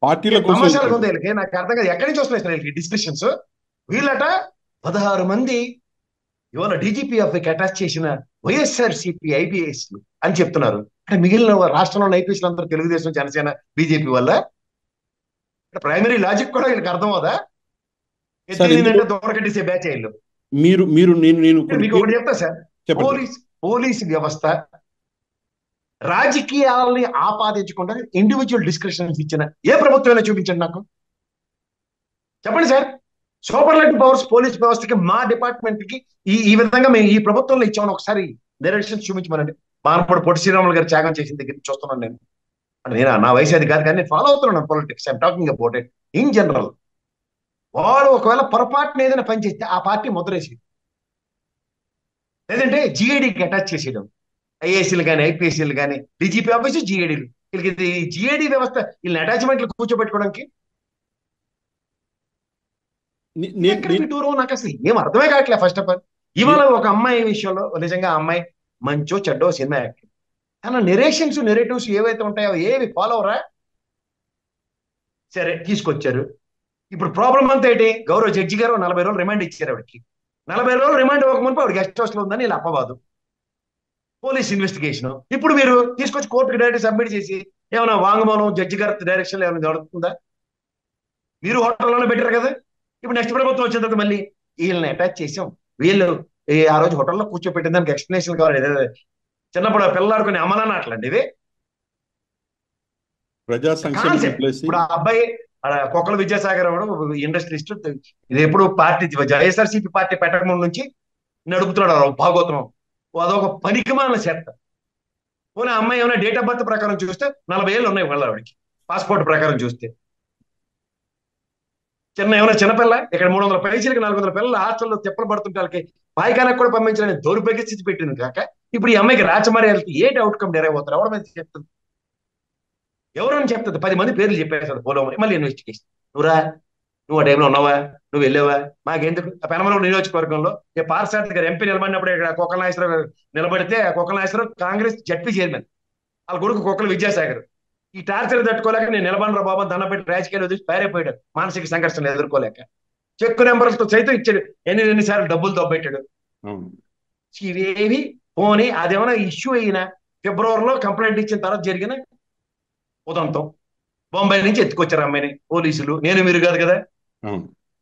పార్టీల తమాషాలుగా ఉంది వీళ్ళకి. నాకు అర్థం కాదు ఎక్కడి నుంచి వస్తున్నాయి వీళ్ళకి డిస్కషన్స్. వీళ్ళట 16 మంది ఇవాళ డీజీపీ ఆఫీకి అటాచ్ చేసిన వైఎస్ఆర్సీపీ ఐపీఎస్లు అని చెప్తున్నారు. అంటే మిగిలిన రాష్ట్రంలో ఐపీఎస్లు అందరూ తెలుగుదేశం, జనసేన, బీజేపీ వల్ల ప్రైమరీ లాజిక్ కూడా వీళ్ళకి అర్థం అవుదా? సార్ ఇందులో ఎత్తిందంటే దూరకట్టేసే బ్యాచ్ అయ్యారు. మీరు మీరు నేను కొన్ని మీకు ఒకటి చెప్తా సార్, చెప్పండి. పోలీస్ వ్యవస్థ రాజకీయాలని ఆపాదించకుండా ఇండివిజువల్ డిస్క్రిప్షన్స్ ఇచ్చిన ఏ ప్రభుత్వమైనా చూపించండి నాకు, చెప్పండి సార్. సూపర్లెటివ్ పవర్స్ పోలీస్ వ్యవస్థకి, మా డిపార్ట్మెంట్ కి ఈ విధంగా మేము ఈ ప్రభుత్వంలో ఇచ్చామని ఒకసారి డైరెక్షన్స్ చూపించమనండి. మానవుడు పొట్టి శ్రీరాములు గారు త్యాగం చేసిన దగ్గర నుంచి చూస్తున్నాను నేను. అంటే నేను నా వయసు అది కాదు, కానీ నేను ఫాలో అవుతున్నాను politics. I'm talking about it in general. వాడు ఒకవేళ పొరపాటున ఏదైనా పని చేస్తే ఆ పార్టీ ముద్రేసి, లేదంటే జిఐడికి అటాచ్ చేసేయడం. ఐఏఎస్లు కానీ, ఐపీఎస్లు కానీ, డీజీపీ ఆఫీసు, జిఐడీలు, వీళ్ళకి ఇది జిఐడి వ్యవస్థ, వీళ్ళని అటాచ్మెంట్లు కూర్చోబెట్టుకోవడానికి దూరం. నాకు అసలు ఏం అర్థమే కావట్లేదు. ఫస్ట్ ఆఫ్ ఆల్ ఇవాళ ఒక అమ్మాయి విషయంలో నిజంగా ఆ అమ్మాయి మంచో చెడ్డో సినిమా యాక్టింగ్, తన నెరేటివ్స్ ఏవైతే ఉంటాయో ఏవి ఫాలో అవరా? సరే తీసుకొచ్చారు. ఇప్పుడు ప్రాబ్లం అంతా ఏంటి? గౌరవ జడ్జి గారు 40 రోజులు రిమాండ్ ఇచ్చారు ఆవిడకి. 40 రోజులు రిమాండ్ ఇవ్వకముందు ఆవిడ గెస్ట్ హౌస్ లో ఉందని ఇలా అప్పవాదు, పోలీస్ ఇన్వెస్టిగేషన్. ఇప్పుడు మీరు తీసుకొచ్చి కోర్టుకి డైరెక్ట్ సబ్మిట్ చేసి ఏమైనా వాంగ్మూలం జడ్జి గారి డైరెక్షన్ ఏమైనా జరుగుతుందా? మీరు హోటల్లోనే పెట్టారు కదా. ఇప్పుడు నెక్స్ట్ ప్రభుత్వం వచ్చిన తర్వాత మళ్ళీ వీళ్ళని అటాచ్ చేసాం, వీళ్ళు ఆ రోజు హోటల్లో కూర్చోపెట్టిన దానికి ఎక్స్ప్లెనేషన్ కావాలి. చిన్నప్పుడు పిల్లలాడుకునే అమలాన అట్లాంటి ఇవి ప్రజా సంక్షేమ కాన్సెప్ట్. ఇప్పుడు ఆ అబ్బాయి కొక్కల విద్యాసాగర్ అవడం ఇండస్ట్రియలిస్ట్, ఇది ఎప్పుడు పార్టీ వైఎస్ఆర్సీపీ పార్టీ పెట్టక ముందు నుంచి నడుపుతున్నాడు భాగోతం. అదొక పనికిమాలిన చెత్త. పోనీ అమ్మాయి ఏమైనా డేట్ ఆఫ్ బర్త్ ప్రకారం చూస్తే 40 ఏళ్ళు ఉన్నాయి వాళ్ళ ఆవిడకి, పాస్పోర్ట్ ప్రకారం చూస్తే. ఏమైనా చిన్నపిల్ల ఇక్కడ 300 పైసలకి 400 పిల్లలు హాస్టల్లో తిప్పలు పడుతుంటే వాళ్ళకి పాయికాలకు కూడా పంపించాలని దౌర్భాగ్య స్థితి పెట్టింది కాక, ఇప్పుడు ఈ అమ్మాయికి రాచమర్యాలకి ఏంటి అవుట్కమ్ డెరైవ్ అవుతారు? ఎవరి మీద చెప్తుంది? ఎవరని చెప్తుంది? 10 మంది పేర్లు చెప్పేస్తాడు పోలోమని. మళ్ళీ ఇన్వెస్టిగేషన్. నువ్వు ఆ టైంలో ఉన్నావా? నువ్వు వెళ్ళావా? మాకెందుకు? ఆ పెనమలూరు నియోజకవర్గంలో పార్సారథి గారు ఎంపీ నిలబడినప్పుడు ఇక్కడ కొక్కల నాగేశ్వరరావు నిలబడితే, కొక్కల నాగేశ్వరరావు కాంగ్రెస్ జడ్పీ చైర్మన్, వాళ్ళ కొడుకు కొక్కల విద్యాసాగర్ ఈ టార్చర్ తట్టుకోలేక నేను నిలబడిన బాబా దండ పెట్టి రాజకీయాలు వదిలి పారైపోయాడు, మానసిక సంఘర్షణ ఎదుర్కోలేక. చెక్కు నెంబర్లతో సైతం ఇచ్చాడు, ఎన్నిసార్లు డబ్బులు దొబ్బెట్టాడు. ఇవేవి పోనీ అదేమైనా ఇష్యూ అయినా ఫిబ్రవరిలో కంప్లైంట్ ఇచ్చిన తర్వాత జరిగిన ఉదంతం. బొంబాయి నుంచి ఎత్తుకొచ్చారు అమ్మాయిని పోలీసులు, నేను మీరు కాదు కదా.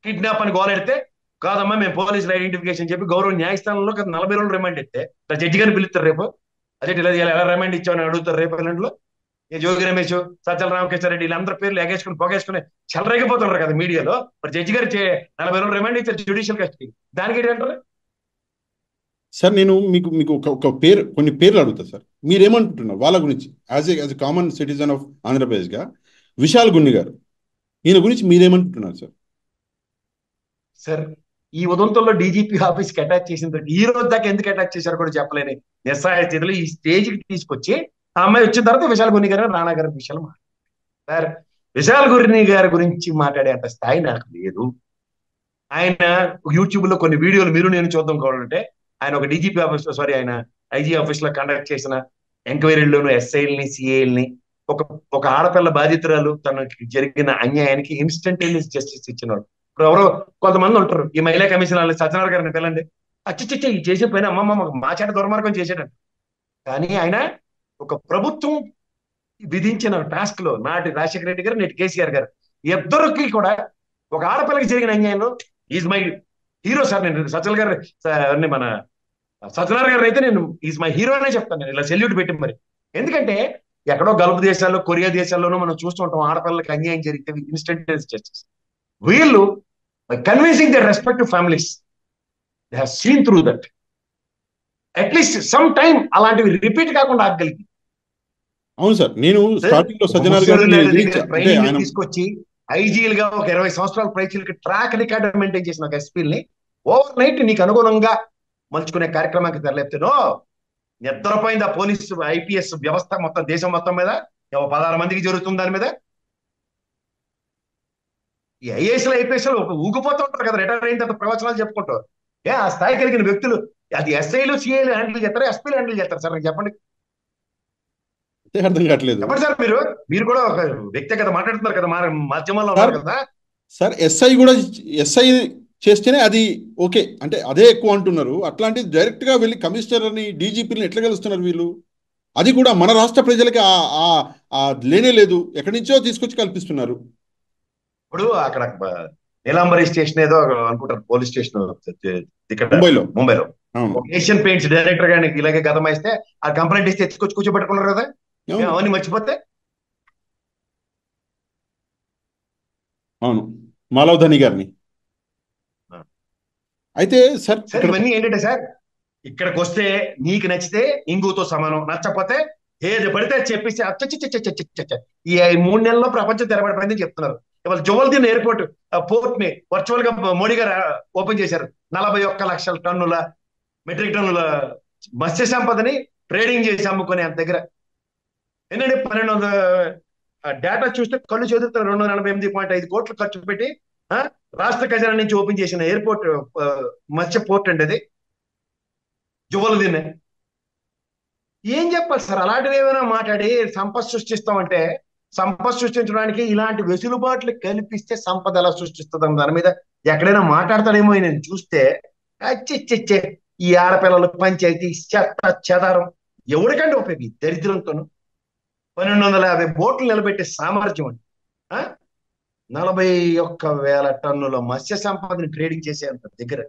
కిడ్నాప్ అని గోలెడితే కాదమ్మా మేము పోలీసులు ఐడెంటిఫికేషన్ చెప్పి గౌరవ న్యాయస్థానంలో 40 రోజులు రిమాండ్ ఇస్తే జడ్జి గారిని పిలుస్తారు రేపు. అదే ఎలా రిమాండ్ ఇచ్చామని అడుగుతారు రేపు ఎల్లుండిలో. జోగి రమేష్, సజ్జల రామకృష్ణారెడ్డి వీళ్ళందరూ పేర్లు ఎగేసుకుని పొగేసుకుని చెలరేగిపోతున్నారు కదా మీడియాలో. మరి జడ్జి గారు 40 రోజులు రిమాండ్ ఇచ్చారు జ్యుడిషియల్ కస్టడీ, దానికి ఏంటంటారు? సార్ నేను మీకు కొన్ని పేర్లు అడుగుతా సార్, మీరేమంటున్నారు వాళ్ళ గురించి? As a common citizen of ఆంధ్రప్రదేశ్గా విశాల్ గున్ని గారు, ఈయన గురించి మీరేమంటున్నారు సార్? సార్ ఈ ఉదంతంలో డీజీపీ ఆఫీస్కి అటాచ్ చేసిన తర్వాత ఈ రోజు దాకా ఎందుకు అటాచ్ చేశారో కూడా చెప్పలేని నిస్సహాయ స్థితిలో ఈ స్టేజ్కి తీసుకొచ్చి ఆ అమ్మాయి వచ్చిన తర్వాత విశాల్ గున్ని గారు, రాణా గారి విషయాలు సార్, విశాల్ గున్ని గారి గురించి మాట్లాడే అంత స్థాయి నాకు లేదు. ఆయన యూట్యూబ్ లో కొన్ని వీడియోలు మీరు నేను చూద్దాం కావాలంటే, ఆయన ఒక డీజీపీ ఆఫీస్ ఆయన ఐజీ ఆఫీస్ లో కండక్ట్ చేసిన ఎంక్వైరీల్లోనూ ఎస్ఐల్ని, సిఐల్ని, ఒక ఆడపిల్ల బాధితురాలు తనకి జరిగిన అన్యాయానికి ఇన్స్టంటేనియస్ జస్టిస్ ఇచ్చినాడు. ఇప్పుడు ఎవరో కొంతమంది ఉంటారు, ఈ మహిళా కమిషన్ వాళ్ళు సత్యనారాయణ గారిని పిల్లండి, అచ్చిచ్చ ఈ చేసే పైన అమ్మమ్మ మా చేత దుర్మార్గం చేసేటట్టు. కానీ ఆయన ఒక ప్రభుత్వం విధించిన టాస్క్ లో నాటి రాజశేఖర రెడ్డి గారు, నేటి కేసీఆర్ గారు ఇద్దరికి కూడా ఒక ఆడపిల్లకి జరిగిన అన్యాయంలో ఈజ్ మై హీరో సార్. నేను సజ్జల గారు మన సత్యనారాయణ గారు అయితే నేను ఈజ్ మై హీరో అనే చెప్తాను, నేను ఇలా సెల్యూట్ పెట్టి. మరి ఎందుకంటే ఎక్కడో గల్ఫ్ దేశాల్లో, కొరియా దేశాల్లోనూ మనం చూస్తుంటాం ఆడపిల్లలకి అన్యాయం జరిగితే ఇన్స్టంటేనియస్ జస్టిస్. వీళ్ళు convincing the respective families they have seen through that. At least some time అలాంటివి రిపీట్ కాకుండా ఆగలిగి. అవును సార్, నేను స్టార్టింగ్ లో సజ్జనార్ తీసుకొచ్చి ఐజీలుగా ఒక 20 సంవత్సరాల పైచీలకి ట్రాక్ రికార్డు మెయింటైన్ చేసిన ఒక ఎస్పీని ఓవర్ నైట్ నీకు అనుగుణంగా మలుచుకునే కార్యక్రమానికి తెరలేపుతానో నిద్రపోయింది ఆ పోలీసు ఐపీఎస్ వ్యవస్థ మొత్తం దేశం మొత్తం మీద. 16 మందికి జరుగుతుంది దాని మీద. ఈ ఐఏఎస్లు ఐపీఎస్లు ఊగిపోతూ ఉంటారు కదా రిటైర్ అయిన తర్వాత ప్రవచనాలు చెప్పుకుంటారు. ఆ స్థాయి కలిగిన వ్యక్తులు అది ఎస్ఐలు, సిఐలు హ్యాండిల్ చేస్తారు, ఎస్పీలు హ్యాండిల్ చేస్తారు సార్? నాకు చెప్పండి, అర్థం కావట్లేదు. చెప్పండి సార్. మీరు కూడా ఒక వ్యక్తిగత మాట్లాడుతున్నారు కదా, మాధ్యమాల్లో ఉన్నారు కదా సార్. ఎస్ఐ చేస్తేనే అది ఓకే అంటే అదే ఎక్కువ అంటున్నారు. అట్లాంటిది డైరెక్ట్గా వెళ్ళి కమిషనర్ని డీజీపీని ఎట్లా కలుస్తున్నారు వీళ్ళు? అది కూడా మన రాష్ట్ర ప్రజలకి లేనే లేదు, ఎక్కడి నుంచో తీసుకొచ్చి కల్పిస్తున్నారు. ఇప్పుడు అక్కడ నీలాంబరి స్టేషన్ ఏదో అనుకుంటారు, పోలీస్ స్టేషన్ ఇక్కడ ముంబైలో. ముంబైలో అవును. ఒక ఏషియన్ పెయింట్స్ డైరెక్టర్ గారికి ఇలాగే గతమైస్తే ఆ కంప్లైంట్ ఇస్తే ఎత్తుకొచ్చి కూర్చోబెట్టుకున్నారు కదా. అవును. అవన్నీ మర్చిపోతే అవును. మాలవధని గారిని. అయితే సార్ సార్ ఇక్కడ ఇవన్నీ ఏంటంటే సార్, ఇక్కడికి వస్తే నీకు నచ్చితే ఇంగుతో సమానం, నచ్చకపోతే ఏది పడితే అది చెప్పేసి అచ్చచ్చచ్చచ్చచ్చచ్చ. ఈ 3 నెలల్లో ప్రపంచం తెరబడిపోయిందని చెప్తున్నారు. ఇవాళ జోవల్దీన్ ఎయిర్పోర్ట్ పోర్ట్ ని వర్చువల్ గా మోడీ గారు ఓపెన్ చేశారు. 41 లక్షల టన్నుల మెట్రిక్ టన్నుల మత్స్య సంపదని ట్రేడింగ్ చేసి అమ్ముకునే అంత దగ్గర ఏంటంటే 1200 డేటా చూస్తే కళ్ళు చెదురుతారు. 248.5 కోట్లు ఖర్చు పెట్టి ఆ, రాష్ట్ర ఖజానా నుంచి ఓపెన్ చేసిన ఎయిర్పోర్ట్, మత్స్య పోర్ట్ అండి అది, జువల్దీన్. ఏం చెప్పాలి సార్ అలాంటివి ఏమైనా మాట్లాడి సంపద సృష్టిస్తామంటే, సంపద సృష్టించడానికి ఇలాంటి వెసులుబాట్లు కల్పిస్తే సంపద ఎలా సృష్టిస్తుంది దాని మీద ఎక్కడైనా మాట్లాడతాడేమో నేను చూస్తే అచ్చెచ్చెచ్చే, ఈ ఆడపిల్లలు పంచాయతీ చెత్త చెదారం ఎవరికంటే ఉపయోగం ఈ దరిద్రంతోను. 1250 బోట్లు నిలబెట్టే సామర్థ్యం అండి. ఆ? 41,000 టన్నుల మత్స్య సంపదని ట్రేడింగ్ చేసేంత దగ్గర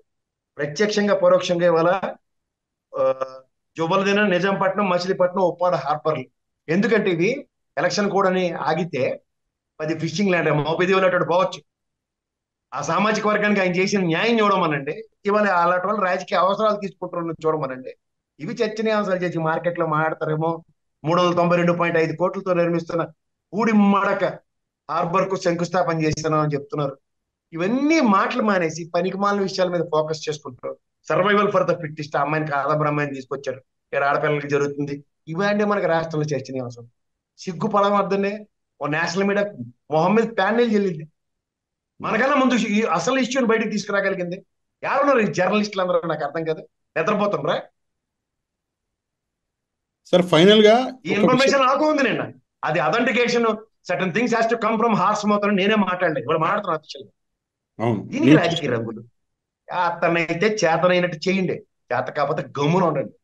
ప్రత్యక్షంగా పరోక్షంగా ఇవాళ ఆ, జుబల్దిన, నిజాంపట్నం, మచిలీపట్నం, ఉప్పాడ హార్బర్లు. ఎందుకంటే ఇవి ఎలక్షన్ కూడా ఆగితే 10 ఫిషింగ్ ల్యాండ్ మోపిది ఉన్నట్టు పోవచ్చు. ఆ సామాజిక వర్గానికి ఆయన చేసిన న్యాయం చూడమనండి. ఇవాళ అలాంటి వాళ్ళు రాజకీయ అవసరాలు తీసుకుంటున్న చూడమనండి. ఇవి చర్చనీయాంశాలు చేసి మార్కెట్ లో మాట్లాడతారేమో. 392.5 కోట్లతో నిర్మిస్తున్న పూడి మడక హార్బర్ కు శంకుస్థాపన చేస్తున్నాం అని చెప్తున్నారు. ఇవన్నీ మాటలు మానేసి పనికిమాలిన విషయాల మీద ఫోకస్ చేసుకుంటారు. సర్వైవల్ ఫర్ ద ఫిట్టెస్ట్, అమ్మాయిని కాదబ్బర అమ్మాయిని తీసుకొచ్చారు, ఇక్కడ ఆడపిల్లలకి జరుగుతుంది. ఇవన్నీ మనకి రాష్ట్రంలో చర్చనీయాంశం. సిగ్గుపడమర్థనే ఓ నేషనల్ మీడియా మొహమ్మద్ ప్యానెల్ చెల్లింది. మనకన్నా ముందు అసలు ఇష్యూని బయటకు తీసుకురాగలిగింది ఎవరున్నారు? ఈ జర్నలిస్టులు అందరూ నాకు అర్థం కాదు, నిద్రపోతుండ్రా? సార్ ఫైనల్ గా ఈ ఒక విషయం. ఇన్ఫర్మేషన్ నాకు ఉంది నిన్న. అది authentication certain things has to come from horse mouth అని నేనే మాట్లాడలేదు, ఇప్పుడు మాట్లాడుతున్నా అఫీషియల్. అవును. దీనికి రాజకీయ రంగులు. అతనైతే చేతనైనట్టు చేయండి, చేత కాకపోతే గమ్మున ఉండండి.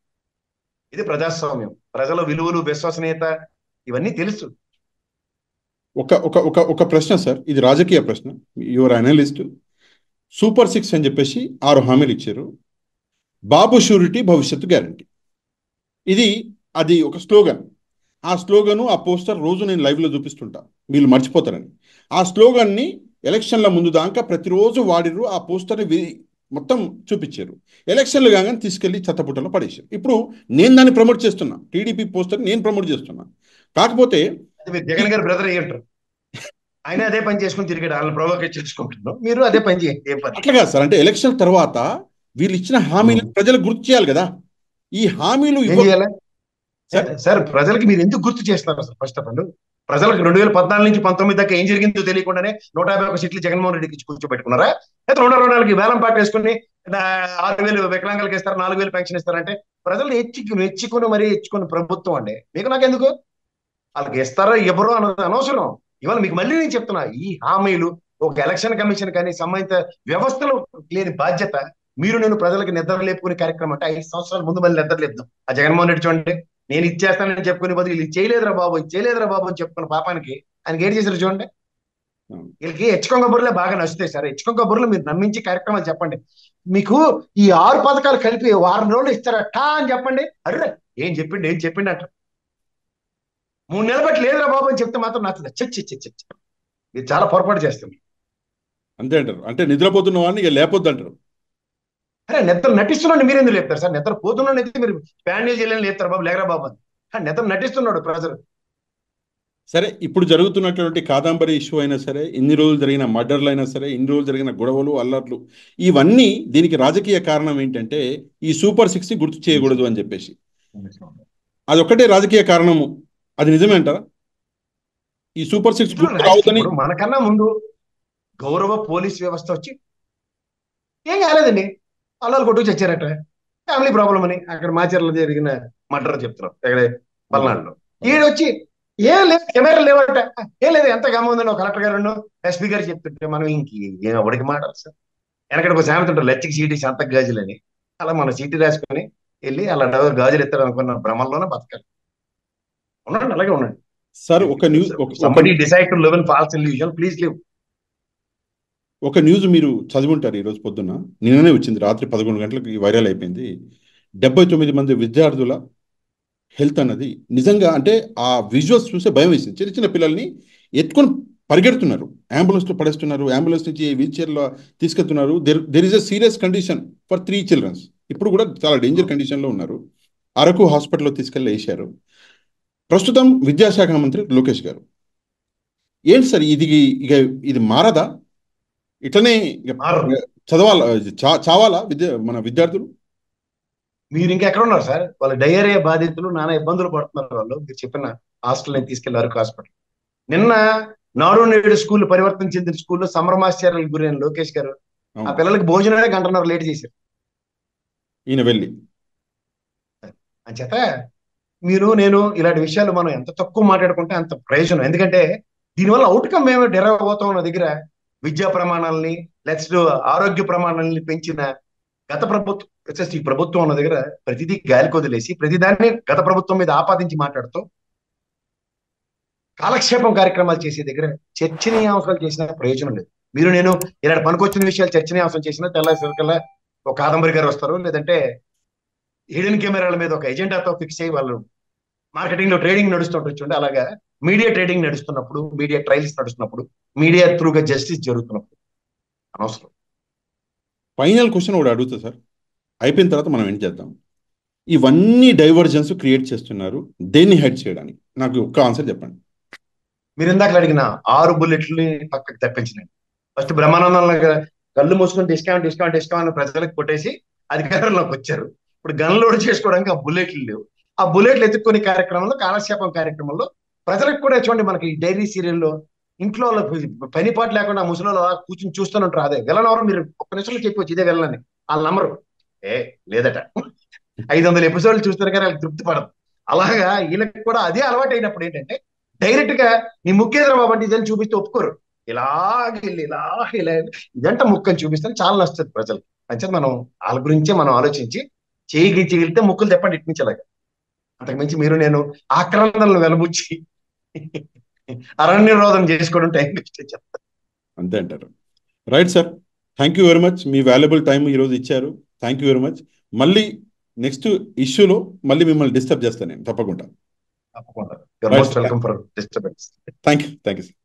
ఇది ప్రజాస్వామ్యం, ప్రజల విలువలు, విశ్వసనీయత ఇవన్నీ తెలుసు. ఒక ఒక ఒక ఒక ప్రశ్న సార్, ఇది రాజకీయ ప్రశ్న. Your analyst. సూపర్ 6 అని చెప్పేసి 6 హామీలు ఇచ్చారు. బాబు షూరిటీ భవిష్యత్తు గ్యారంటీ. ఇది అది ఒక స్లోగన్. ఆ స్లోగను, ఆ పోస్టర్ రోజు నేను లైవ్లో చూపిస్తుంటా, వీళ్ళు మర్చిపోతారని. ఆ స్లోగన్ని ఎలక్షన్ల ముందు దాకా ప్రతిరోజు వాడిరు. ఆ పోస్టర్ని మొత్తం చూపించారు. ఎలక్షన్లు కాగానే తీసుకెళ్లి చెత్తపుట్టలో పడేశారు. ఇప్పుడు నేను దాన్ని ప్రమోట్ చేస్తున్నా, టీడీపీ పోస్టర్ నేను ప్రమోట్ చేస్తున్నా. కాకపోతే మీరు జగన్ గారు బ్రదర్ అయ్యంటారు, ఆయన అదే పని చేసుకుని తిరిగాడు, వాళ్ళని ప్రొవోకేట్ చేసుకుంటున్నాం, మీరు అదే పని చేయండి. ఏం పని అట్లా కాదు సార్, అంటే ఎలక్షన్ తర్వాత వీళ్ళు ఇచ్చిన హామీలను ప్రజలకు గుర్తు చేయాలి కదా. ఈ హామీలు ఏం చేయాలి సార్ సార్? ప్రజలకి మీరు ఎందుకు గుర్తు చేస్తున్నారు అసలు? ఫస్ట్ ఆఫ్ ఆల్ ప్రజలకు 2014 నుంచి 19 దాకా ఏం జరిగిందో తెలియకుండానే 151 సీట్లు జగన్మోహన్ రెడ్డికి ఇచ్చి కూర్చోబెట్టుకున్నారా? లేకపోతే 224 వేలం పాటు వేసుకుని 6,000 వికలాంగులకి ఇస్తారు, 4,000 పెన్షన్ ఇస్తారంటే ప్రజలు మెచ్చుకుని మరీ ఇచ్చుకున్న ప్రభుత్వం అండి. మీకు నాకెందుకు? వాళ్ళకి ఇస్తారో ఇవ్వరో అన్నది అనవసరం. ఇవాళ మీకు మళ్ళీ నేను చెప్తున్నా, ఈ హామీలు ఒక ఎలక్షన్ కమిషన్ కానీ సంబంధిత వ్యవస్థలు లేని బాధ్యత మీరు నేను ప్రజలకు నిద్ర లేపుకునే కార్యక్రమం. అంటే 5 సంవత్సరాల ముందు మళ్ళీ నిద్ర లేపుదాం. ఆ జగన్మోహన్ రెడ్డి చూడండి, నేను ఇచ్చేస్తానని చెప్పుకునే బదులు ఇది చేయలేదురా బాబు, ఇది చేయలేదురా బాబు అని చెప్పుకున్న పాపానికి ఆయనకి ఏం చేశారు చూడండి. వీళ్ళకి హెచ్చుకొంగ కబుర్లే బాగా నచ్చుతాయి సార్. హెచ్చుకొంగ కబుర్లు మీరు నమ్మించి కార్యక్రమాలు చెప్పండి. మీకు ఈ 6 పథకాలు కలిపి వారం రోజులు ఇస్తారటా అని చెప్పండి. అర్రే ఏం చెప్పిండి అంటారు. 3 నెలల బట్టి లేదురా బాబు అని చెప్తే మాత్రం నచ్చదు. చచ్చి మీరు చాలా పొరపాటు చేస్తుంది. అంతే అంటారు. అంటే నిద్రపోతున్న వాడిని ఇక లేపొద్దు అంటారు. అరే నిద్ర నటిస్తున్నాడు, మీరు ఎందుకు లేపుతారు సార్? నిద్ర పోతున్నాడు అయితే మీరు ప్యానెల్ చేయాలని లేపుతారు బాబు, లేకరా బాబు అని. నిద్ర నటిస్తున్నాడు ప్రజలు. సరే, ఇప్పుడు జరుగుతున్నటువంటి కాదంబరి ఇష్యూ అయినా సరే, ఇన్ని రోజులు జరిగిన మర్డర్లు అయినా సరే, ఇన్ని రోజులు జరిగిన గొడవలు, అల్లర్లు, ఇవన్నీ దీనికి రాజకీయ కారణం ఏంటంటే ఈ సూపర్ 6 గుర్తు చేయకూడదు అని చెప్పేసి అదొక్కటే రాజకీయ కారణము. అది నిజమే అంటారా? ఈ సూపర్ 6 గుర్తు రావద్దని. ఇప్పుడు మనకన్నా ముందు గౌరవ పోలీస్ వ్యవస్థ వచ్చి ఏం కాలేదండి, అల్లాలు కొట్టుకు చచ్చారట, ఫ్యామిలీ ప్రాబ్లం అని అక్కడ మాచర్లో జరిగిన మర్డర్ చెప్తున్నారు ఇక్కడ పల్నాడులో. ఈడు వచ్చి ఏం లేదు, కెమెరాలు లేవట, ఏం లేదు, ఎంత గమ్మ ఉందని ఒక కలెక్టర్ గారు ఎస్పీ గారు చెప్తుంటే మనం ఇంక ఎవరికి మాట్లాడాలి సార్? వెనకటి ఒక సామెత ఉంటుంది, లచ్చికి చీటి సంతకు గాజులని. అలా మనం చీటీ రాసుకొని వెళ్ళి అలా గాజులు ఎత్తారు అనుకున్న భ్రమంలోనే బతకాలి. ఉండండి, అలాగే ఉండండి. సార్ ఒక news somebody decide to live in false illusion, please live. ఒక న్యూస్ మీరు చదివి ఉంటారు ఈరోజు పొద్దున్న, నిన్ననే వచ్చింది, రాత్రి 11 గంటలకు వైరల్ అయిపోయింది. 79 మంది విద్యార్థుల హెల్త్ అన్నది నిజంగా అంటే ఆ విజువల్స్ చూసే భయం వేసింది. చిన్న చిన్న పిల్లల్ని ఎత్తుకొని పరిగెడుతున్నారు, అంబులెన్స్లో పడేస్తున్నారు, అంబులెన్స్ నుంచి వీల్ చైర్లో తీసుకెళ్తున్నారు. There is a serious condition for 3 childrens. ఇప్పుడు కూడా చాలా డేంజర్ కండిషన్లో ఉన్నారు. అరకు హాస్పిటల్లో తీసుకెళ్ళి వేశారు. ప్రస్తుతం విద్యాశాఖ మంత్రి లోకేష్ గారు, ఏంటి సార్ ఇది, ఇక ఇది మారదా? ఇట్లనే చదవాలా, చావాలా మన విద్యార్థులు? మీరు ఇంకెక్కడ ఉన్నారు సార్? వాళ్ళ డయేరియా బాధితులు, నానా ఇబ్బందులు పడుతున్నారు వాళ్ళు. మీరు చెప్పిన హాస్టల్ తీసుకెళ్లారు హాస్పిటల్. నిన్న నాడు నేడు స్కూల్ పరివర్తన చెందిన స్కూల్లో సంభ్రమాశ్చర్యాలకు గురైన లోకేష్ గారు ఆ పిల్లలకి భోజనమే గంటన్నర లేట్ చేశారు. ఈయన వెళ్ళి అంచేత నేను ఇలాంటి విషయాలు మనం ఎంత తక్కువ మాట్లాడుకుంటే అంత ప్రయోజనం. ఎందుకంటే దీనివల్ల అవుట్కమ్ ఏమో డెరైవ్ అవుతాం నా దగ్గర. విద్యా ప్రమాణాలని, నెక్స్ట్ ఆరోగ్య ప్రమాణాలని పెంచిన గత ప్రభుత్వం, ఈ ప్రభుత్వం ఉన్న దగ్గర ప్రతిదీ గాలికి వదిలేసి ప్రతిదాన్ని గత ప్రభుత్వం మీద ఆపాదించి మాట్లాడుతూ కాలక్షేపం కార్యక్రమాలు చేసే దగ్గర చర్చనీయాంశాలు చేసిన ప్రయోజనం లేదు. నేను ఇలాంటి పనికొచ్చిన విషయాలు చర్చనీయాంశం చేసినా తెల్లారికల్లా ఒక కాదంబరి గారు వస్తారు, లేదంటే హిడెన్ కెమెరాల మీద ఒక ఎజెండాతో ఫిక్స్ అయ్యి వాళ్ళు మార్కెటింగ్ లో ట్రేడింగ్ నడుస్తుంటే, అలాగా మీడియా ట్రేడింగ్ నడుస్తున్నప్పుడు, మీడియా ట్రయల్స్ నడుస్తున్నప్పుడు, మీడియా త్రూగా జస్టిస్ జరుగుతున్నప్పుడు అనవసరం. ఫైనల్ క్వశ్చన్ ఒకటి అడుగుతా సార్, అయిపోయిన తర్వాత మనం ఏం చేద్దాం. ఇవన్నీ డైవర్జన్స్ క్రియేట్ చేస్తున్నారు, దేన్ని హైడ్ చేయడానికి? నాకు ఒక్క ఆన్సర్ చెప్పండి. మీరు ఇందాక అడిగిన 6 బుల్లెట్లని పక్కకు తెప్పించినండి. ఫస్ట్ బ్రహ్మానందం కళ్ళు మూసుకొని డిస్కౌంట్ డిస్కౌంట్ డిస్కౌంట్ ప్రజలకు కొట్టేసి అధికారంలోకి వచ్చారు. ఇప్పుడు గన్ లోడ్ చేసుకోవడానికి ఆ బుల్లెట్లు లేవు. ఆ బుల్లెట్లు ఎత్తుక్కునే కార్యక్రమంలో, కాలక్షేపం కార్యక్రమంలో ప్రజలకు కూడా చూడండి, మనకి డైరీ సీరియల్లో ఇంట్లో పని పాటు లేకుండా ముసలిలో కూర్చొని చూస్తూనే అదే వెళ్ళని ఎవరు, మీరు ఒక్క నిమిషంలో చెప్పవచ్చు ఇదే వెళ్ళని, వాళ్ళు నమ్మరు. లేదట 500 ఎపిసోడ్లు చూస్తారు కానీ వాళ్ళకి తృప్తి పడదు. అలాగా వీళ్ళకి కూడా అదే అలవాటు అయినప్పుడు ఏంటంటే డైరెక్ట్ గా నీ ముక్కేదరా బాబు అంటే ఇదని చూపిస్తే ఒప్పుకోరు. ఇలాగెళ్ళి ఇలా ఇదంట ముక్కని చూపిస్తే చాలా నచ్చుతుంది ప్రజలకు. అంటే మనం వాళ్ళ గురించే మనం ఆలోచించి చేయగలిగితే ముక్కులు తెప్పండి ఇట్టించలాగా. అంతకుమించి నేను ఆక్రందనలు వెలబుచ్చి అరణ్య రోధం చేసుకోవడం టైం వేస్ట్ చెప్తాను. అంతే అంటారు. Right sir, thank you very much. Me valuable time ఈరోజు ఇచ్చారు. Thank you very much. మళ్ళీ నెక్స్ట్ ఇష్యూలో మళ్ళీ మిమ్మల్ని డిస్టర్బ్ చేస్తాను నేను తప్పకుండా. తప్పకుండా. Thank you sir.